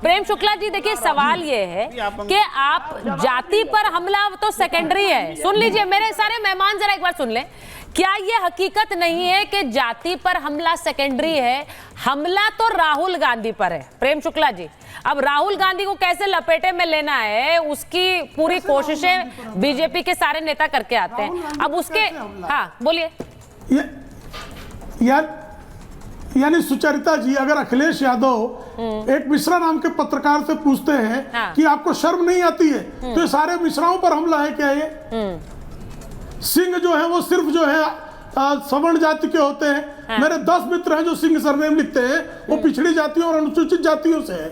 प्रेम शुक्ला जी, देखिए सवाल ये है कि आप जाति पर हमला तो सेकेंडरी है। सुन लीजिए मेरे सारे मेहमान, जरा एक बार सुन लें। क्या ये हकीकत नहीं है कि जाति पर हमला सेकेंडरी है? हमला तो राहुल गांधी पर है प्रेम शुक्ला जी। अब राहुल गांधी को कैसे लपेटे में लेना है, उसकी पूरी कोशिशें बीजेपी के सारे नेता करके आते हैं। अब उसके, हाँ बोलिए। यानी सुचरिता जी, अगर अखिलेश यादव एक मिश्रा नाम के पत्रकार से पूछते हैं कि आपको शर्म नहीं आती है, तो ये सारे मिश्राओं पर हमला है क्या? ये सिंह जो है वो सिर्फ जो है सवर्ण जाति के होते हैं। मेरे 10 मित्र हैं जो सिंह सरनेम लिखते हैं, वो पिछड़ी जातियों और अनुसूचित जातियों से है।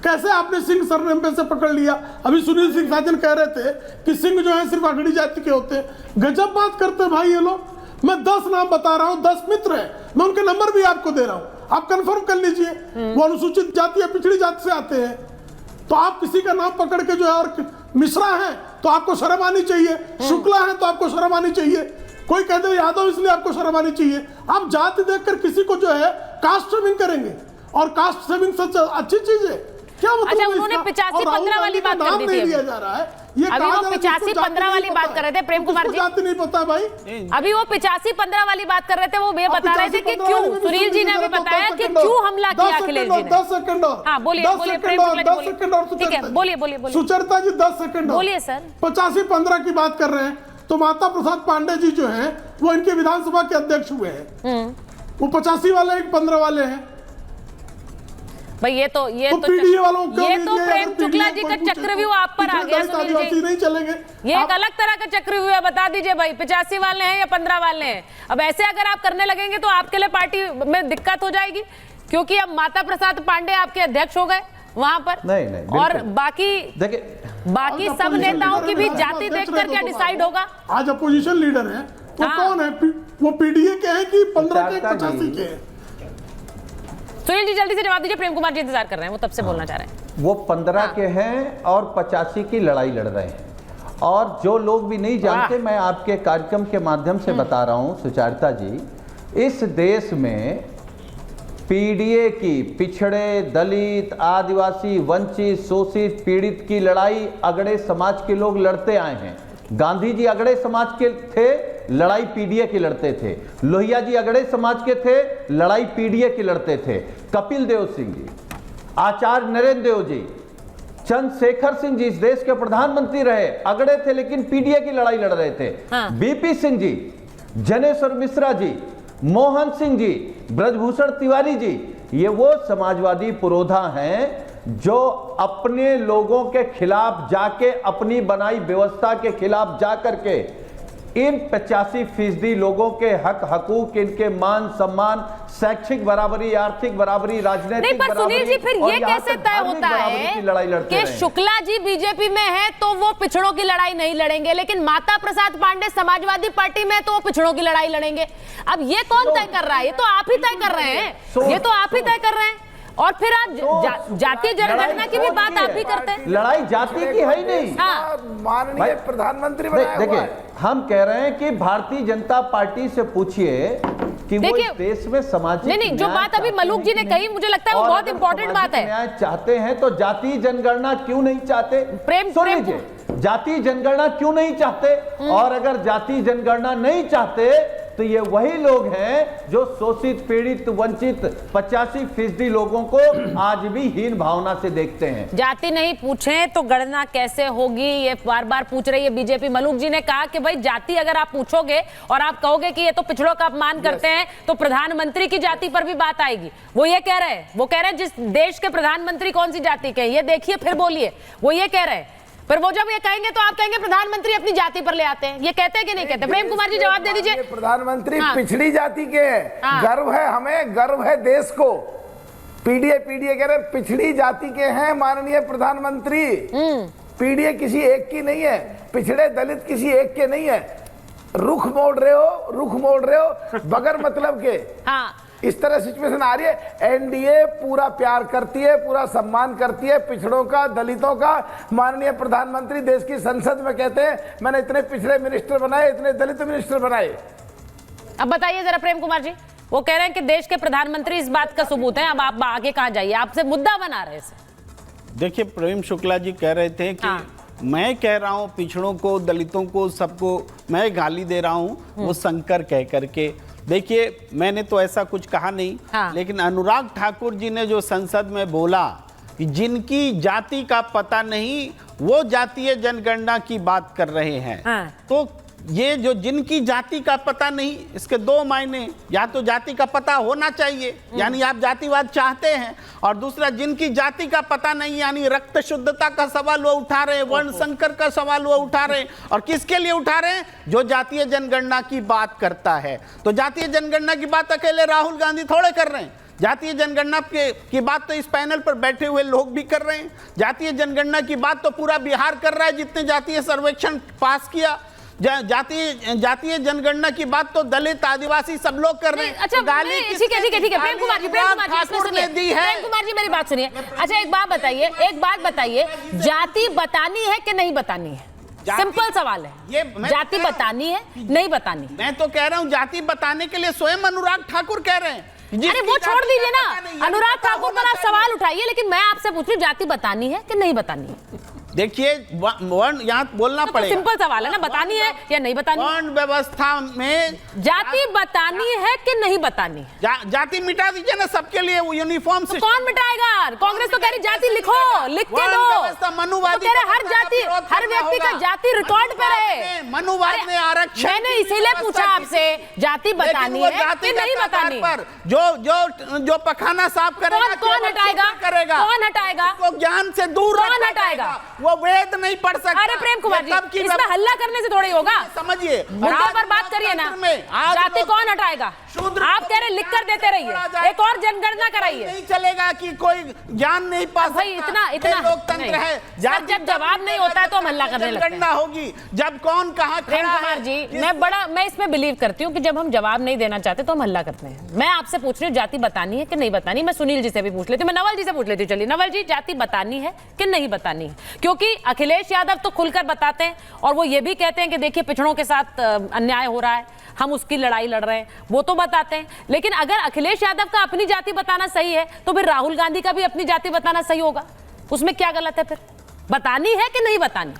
कैसे आपने सिंह सरनेम पे से पकड़ लिया? अभी सुनील सिंह साजन कह रहे थे कि सिंह जो है सिर्फ अगड़ी जाति के होते हैं। गजब बात करते हैं भाई ये लोग। मैं 10 नाम बता रहा हूँ, 10 मित्र हैं, मैं उनके नंबर भी आपको दे रहा हूँ, आप कंफर्म कर लीजिए। वो अनुसूचित जाति या पिछड़ी जाति से आते हैं। तो आप किसी का नाम पकड़ के जो है, और मिश्रा है तो आपको शर्म आनी चाहिए, शुक्ला है तो आपको शर्म आनी चाहिए, कोई कहते यादव इसलिए आपको शर्म आनी चाहिए। आप जाति देखकर किसी को जो है कास्ट सेविंग करेंगे, और कास्ट सेविंग सबसे अच्छी चीज है क्या? मतलब अच्छा, उन्होंने 85-15 वाली बात कर दी थी। दिया जा रहा है ये, अभी वो 85-15 वाली बात कर रहे थे प्रेम कुमार जी। जाति नहीं पता भाई। अभी वो 85-15 वाली बात कर रहे थे, वो ये बता रहे थे कि क्यों, सुनील जी ने अभी बताया कि क्यों हमला किया अखिलेश जी ने। 10 सेकंड और, हाँ बोलिए, बोलिए प्रेम शुक्ला जी, 10 सेकंड और, ठीक है, बोलिए बोलिए बोलिए सुचरिता जी 10 सेकंड बोलिए सर। 85-15 की बात कर रहे हैं, तो माता प्रसाद पांडे जी जो हैं वो इनके विधानसभा के अध्यक्ष हुए हैं। वो 85 वाले एक 15 वाले हैं भाई। ये तो पीडीए वालों को ये तो प्रेम शुक्ला जी का चक्रव्यूह आप पर आ गया सुनील जी। नहीं चलेंगे, ये एक अलग तरह का चक्रव्यूह है। बता दीजिए भाई, 85 वाले हैं या 15 वाले हैं? अब ऐसे अगर आप करने लगेंगे तो आपके लिए पार्टी में दिक्कत हो जाएगी, क्योंकि अब माता प्रसाद पांडे आपके अध्यक्ष हो गए वहां पर। नहीं, और बाकी सब नेताओं की भी जाति देखकर क्या डिसाइड होगा? आज अपोजिशन लीडर है वो कौन है? वो पीडीए के हैं कि 15 के 85 के हैं? सुनील जी जल्दी से जवाब दीजिए, प्रेम कुमार जी इंतजार कर रहे हैं, वो तब से बोलना चाह रहे हैं। वो 15 के हैं और 85 की लड़ाई लड़ रहे हैं। और जो लोग भी नहीं जानते, मैं आपके कार्यक्रम के माध्यम से बता रहा हूं सुचरिता जी, इस देश में पीडीए की, पिछड़े, दलित, आदिवासी, वंचित, शोषित, पीड़ित की लड़ाई अगड़े समाज के लोग लड़ते आए हैं। गांधी जी अगड़े समाज के थे, लड़ाई पीडीए की लड़ते थे। लोहिया जी अगड़े समाज के थे, लड़ाई पीडीए की लड़ते थे। कपिल देव सिंह जी, आचार्य नरेंद्र देव जी, चंद्रशेखर सिंह जी इस देश के प्रधानमंत्री रहे, अगड़े थे लेकिन पीडीए की लड़ाई लड़ रहे थे। बीपी सिंह जी, जनेश्वर मिश्रा जी, मोहन सिंह जी, ब्रजभूषण तिवारी जी, ये वो समाजवादी पुरोधा हैं जो अपने लोगों के खिलाफ जाके, अपनी बनाई व्यवस्था के खिलाफ जाकर के इन 85% लोगों के हक हकूक, इनके मान सम्मान, शैक्षिक बराबरी, आर्थिक बराबरी, राजनीतिक बराबरी, सुनील जी फिर ये कैसे तय होता है कि शुक्ला जी बीजेपी में है तो वो पिछड़ों की लड़ाई नहीं लड़ेंगे, लेकिन माता प्रसाद पांडे समाजवादी पार्टी में तो वो पिछड़ों की लड़ाई लड़ेंगे? अब ये कौन तय कर रहा है? ये तो आप ही तय कर रहे हैं, ये तो आप ही तय कर रहे हैं। और फिर आप जातीय जनगणना की भी बात आप ही करते हैं। लड़ाई जाति की है ही नहीं। माननीय प्रधानमंत्री बनाया हुआ है। हम कह रहे हैं कि भारतीय जनता पार्टी से पूछिए कि वो इस देश में सामाजिक नहीं, जो बात अभी मलूक जी ने कही, मुझे लगता है वो बहुत इंपॉर्टेंट बात है। न्याय चाहते हैं तो जातीय जनगणना क्यों नहीं चाहते? सुन लीजिए, जातीय जनगणना क्यों नहीं चाहते? और अगर जातीय जनगणना नहीं चाहते तो ये वही लोग हैं जो शोषित, पीड़ित, वंचित 85% लोगों को आज भी हीन भावना से देखते हैं। जाति नहीं पूछे तो गणना कैसे होगी, ये बार बार पूछ रही है बीजेपी। मलूक जी ने कहा कि भाई जाति अगर आप पूछोगे और आप कहोगे कि ये तो पिछड़ों का अपमान करते हैं, तो प्रधानमंत्री की जाति पर भी बात आएगी। वो ये कह रहे हैं, वो कह रहे हैं जिस देश के प्रधानमंत्री कौन सी जाति के, ये देखिए फिर बोलिए। वो ये कह रहे हैं, फिर वो जब ये कहेंगे तो आप कहेंगे प्रधानमंत्री अपनी जाति पर ले आते हैं। ये कहते हैं कि नहीं कहते? प्रेम कुमार जी जवाब दे दीजिए। प्रधानमंत्री पिछड़ी जाति के हैं, गर्व है हमें, गर्व है देश को। पीडीए कह रहे पिछड़ी जाति के हैं माननीय प्रधानमंत्री। पीडीए किसी एक की नहीं है, पिछड़े दलित किसी एक के नहीं है। रुख मोड़ रहे हो बगैर मतलब के। इस तरह सिचुएशन आ रही है। एनडीए पूरा प्यार करती है, पूरा सम्मान करती है पिछड़ों का, दलितों का। माननीय प्रधानमंत्री देश की संसद में कहते हैं मैंने इतने पिछड़े मिनिस्टर बनाए, इतने दलित मिनिस्टर बनाए। अब बताइए जरा प्रेम कुमार जी, वो कह रहे हैं कि देश के प्रधानमंत्री इस बात का सबूत है। अब आप आगे कहां जाइए, आपसे मुद्दा बना रहे हैं। देखिए, प्रवीण शुक्ला जी कह रहे थे कि मैं कह रहा हूँ पिछड़ों को, दलितों को, सबको मैं गाली दे रहा हूँ, वो शंकर कह करके। देखिए, मैंने तो ऐसा कुछ कहा नहीं, लेकिन अनुराग ठाकुर जी ने जो संसद में बोला कि जिनकी जाति का पता नहीं वो जातीय जनगणना की बात कर रहे हैं, तो ये जो जिनकी जाति का पता नहीं, इसके दो मायने, या तो जाति का पता होना चाहिए यानी आप जातिवाद चाहते हैं, और दूसरा जिनकी जाति का पता नहीं यानी रक्त शुद्धता का सवाल वो उठा रहे हैं, वर्ण संकर का सवाल वो उठा रहे हैं। और किसके लिए उठा रहे हैं? जो जातीय जनगणना की बात करता है। तो जातीय जनगणना की बात अकेले राहुल गांधी थोड़े कर रहे हैं, जातीय जनगणना की बात तो इस पैनल पर बैठे हुए लोग भी कर रहे हैं। जातीय जनगणना की बात तो पूरा बिहार कर रहा है, जितने जातीय सर्वेक्षण पास किया। जातीय जनगणना की बात तो दलित, आदिवासी सब लोग कर रहे हैं। अच्छा, ठीक है प्रेम कुमार जी मेरी बात सुनिए। अच्छा, एक बात बताइए, जाति बतानी है कि नहीं बतानी है? सिंपल सवाल है, ये जाति बतानी है नहीं बतानी? मैं तो कह रहा हूँ जाति बताने के लिए स्वयं अनुराग ठाकुर कह रहे हैं। अरे वो छोड़ दीजिए ना, अनुराग ठाकुर पर आप सवाल उठाइए, लेकिन मैं आपसे पूछ रही हूँ जाति बतानी है कि नहीं बतानी है? देखिए, वर्ण यहाँ बोलना पड़ेगा। सिंपल सवाल है ना, बतानी है या नहीं बतानी? वर्ण व्यवस्था में जाति बतानी है कि नहीं बतानी? जाति मिटा दीजिए ना सबके लिए, वो यूनिफॉर्म से। कौन मिटाएगा? कांग्रेस तो कह रही जाति लिखो, लिख के दो। मनुवादी हर जाति, हर व्यक्ति का जाति रिकॉर्ड पे रहे। मनुवाद में आरक्षण, मैंने इसीलिए पूछा आपसे जाति बतानी है कि नहीं बतानी? जो पखाना साफ करेगा कौन हटाएगा? कौन हटाएगा? ज्ञान से दूर कौन हटाएगा? वो वेद नहीं पढ़ सकता। अरे प्रेम कुमार जी, इसमें हल्ला करने से थोड़ी होगा, समझिए, मुद्दों पर बात करिए ना। जाति कौन हटाएगा? आप कह रहे लिख कर देते रहिए, एक और जनगणना कराइए। नहीं चलेगा कि कोई ज्ञान नहीं पास। भाई इतना लोकतंत्र है, जब जवाब नहीं होता है तो हम हल्ला करने लगते हैं। होगी जब कौन कहाँ। प्रेम कुमार जी, मैं इसमें बिलीव करती हूँ कि जब हम जवाब नहीं देना चाहते तो हम हल्ला करते हैं। मैं आपसे पूछ रही हूँ जाति बतानी है कि नहीं बतानी? मैं सुनील जी से भी पूछ लेती हूँ, मैं नवल जी से पूछ लेती हूँ। चलिए नवल जी, जाति बतानी है कि नहीं बतानी है? क्योंकि अखिलेश यादव तो खुलकर बताते हैं और वो ये भी कहते हैं कि देखिए पिछड़ों के साथ अन्याय हो रहा है, हम उसकी लड़ाई लड़ रहे हैं, वो तो बताते हैं। लेकिन अगर अखिलेश यादव का अपनी जाति बताना सही है तो फिर राहुल गांधी का भी अपनी जाति बताना सही होगा। उसमें क्या गलत है? फिर बतानी है कि नहीं बतानी?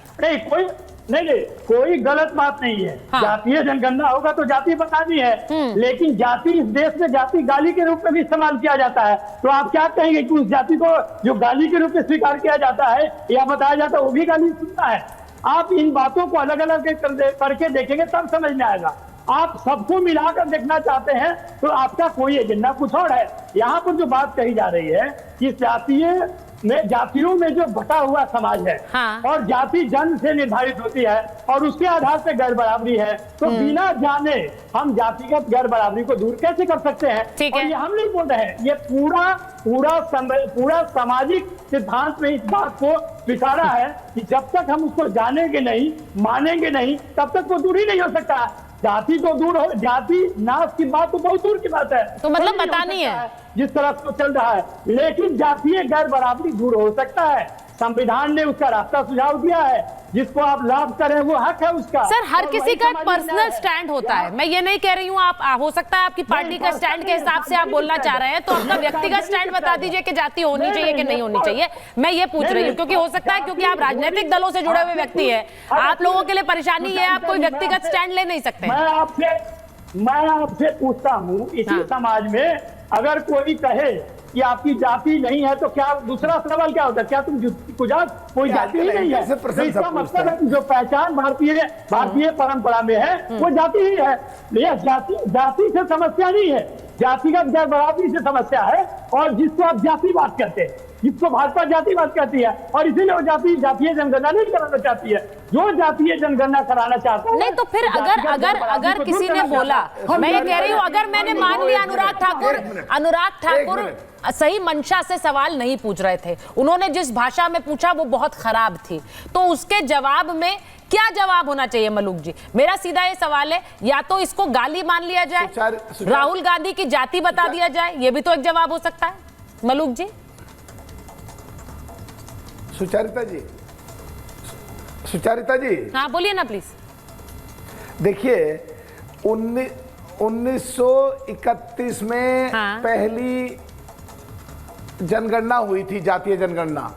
नहीं, कोई गलत बात नहीं है। जातीय जनगणना होगा तो जाति बतानी है, लेकिन जाति इस देश में जाति गाली के रूप में भी इस्तेमाल किया जाता है। तो आप क्या कहेंगे कि उस जाति को जो गाली के रूप में स्वीकार किया जाता है या बताया जाता है वो भी गाली सुनता है? आप इन बातों को अलग अलग करके देखेंगे तब समझ में आएगा। आप सबको मिलाकर देखना चाहते हैं तो आपका कोई एजेंडा कुछ और है। यहाँ पर जो बात कही जा रही है कि जातियों में जो बटा हुआ समाज है और जाति जन्म से निर्धारित होती है और उसके आधार से गैर बराबरी है, तो बिना जाने हम जातिगत गैर बराबरी को दूर कैसे कर सकते हैं? और ये हम नहीं बोल रहे हैं, ये पूरा सामाजिक सिद्धांत में इस बात को बिठारा है कि जब तक हम उसको जानेंगे नहीं, मानेंगे नहीं, तब तक वो दूर ही नहीं हो सकता। जाति तो दूर हो, जाति नाश की बात तो बहुत दूर की बात है। तो मतलब बतानी है जिस तरह से चल रहा है, लेकिन जातीय गैर बराबरी दूर हो सकता है। संविधान ने उसका रास्ता सुझाव दिया है, जिसको आप लाभ करें वो हक है उसका। सर, हर किसी का पर्सनल स्टैंड होता है। मैं ये नहीं कह रही हूँ, आप हो सकता है आपकी पार्टी का स्टैंड के हिसाब से आप बोलना चाह रहे हैं, तो अपना व्यक्तिगत स्टैंड बता दीजिए कि जाति होनी चाहिए कि नहीं होनी चाहिए। मैं ये पूछ रही हूँ क्योंकि हो सकता है क्योंकि आप राजनीतिक दलों से जुड़े हुए व्यक्ति है, आप लोगों के लिए परेशानी है, आप कोई व्यक्तिगत स्टैंड ले नहीं सकते। मैं आपसे पूछता हूँ, इसी समाज में अगर कोई कहे कि आपकी जाति नहीं है तो क्या दूसरा सवाल क्या होता है? क्या तुम कोई जाति ही नहीं है? तो इसका मतलब है जो पहचान भारतीय परंपरा में है वो जाति ही है। जाति से समस्या नहीं है, जातिगत गैर बराबरी से समस्या है। और जिसको आप जातिवाद कहते हैं, जिसको भाजपा जातिवाद कहती है, और इसीलिए वो जातीय जनगणना नहीं कराना चाहती है। जो जातीय जनगणना कराना चाहता है नहीं, तो फिर अगर किसी ने बोला, मैं ये कह रही हूँ, अगर मैंने मान लिया अनुराग ठाकुर सही मंशा से सवाल नहीं पूछ रहे थे, उन्होंने जिस भाषा में पूछा वो बहुत खराब थी, तो उसके जवाब में क्या जवाब होना चाहिए मलूक जी? मेरा सीधा ये सवाल है, या तो इसको गाली मान लिया जाए, राहुल गांधी की जाति बता दिया जाए, ये भी तो एक जवाब हो सकता है। मलूक जी। सुचारिता जी, हाँ बोलिए ना प्लीज। देखिए 1931 में पहली जनगणना हुई थी, जातीय जनगणना।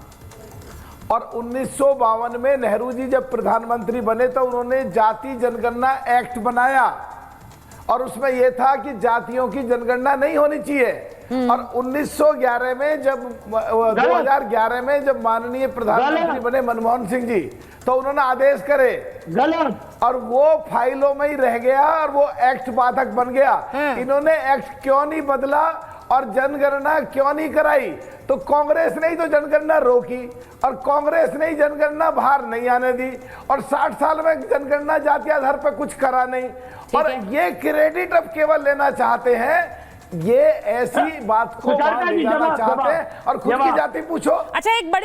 और 1952 में नेहरू जी जब प्रधानमंत्री बने तो उन्होंने जाति जनगणना एक्ट बनाया और उसमें यह था कि जातियों की जनगणना नहीं होनी चाहिए। और 1911 में जब 2011 में जब माननीय प्रधानमंत्री बने मनमोहन सिंह जी तो उन्होंने आदेश करे गलत और वो फाइलों में ही रह गया और वो एक्ट बाधक बन गया। इन्होंने एक्ट क्यों नहीं बदला और जनगणना क्यों नहीं कराई? तो कांग्रेस ने ही तो जनगणना रोकी और कांग्रेस ने ही जनगणना बाहर नहीं आने दी और 60 साल में जनगणना जाति आधार पर कुछ करा नहीं। और ये क्रेडिट अब केवल लेना चाहते हैं, ये ऐसी बात को ले जाना चाहते हैं और खुद की जाति पूछो। अच्छा, एक बड़ी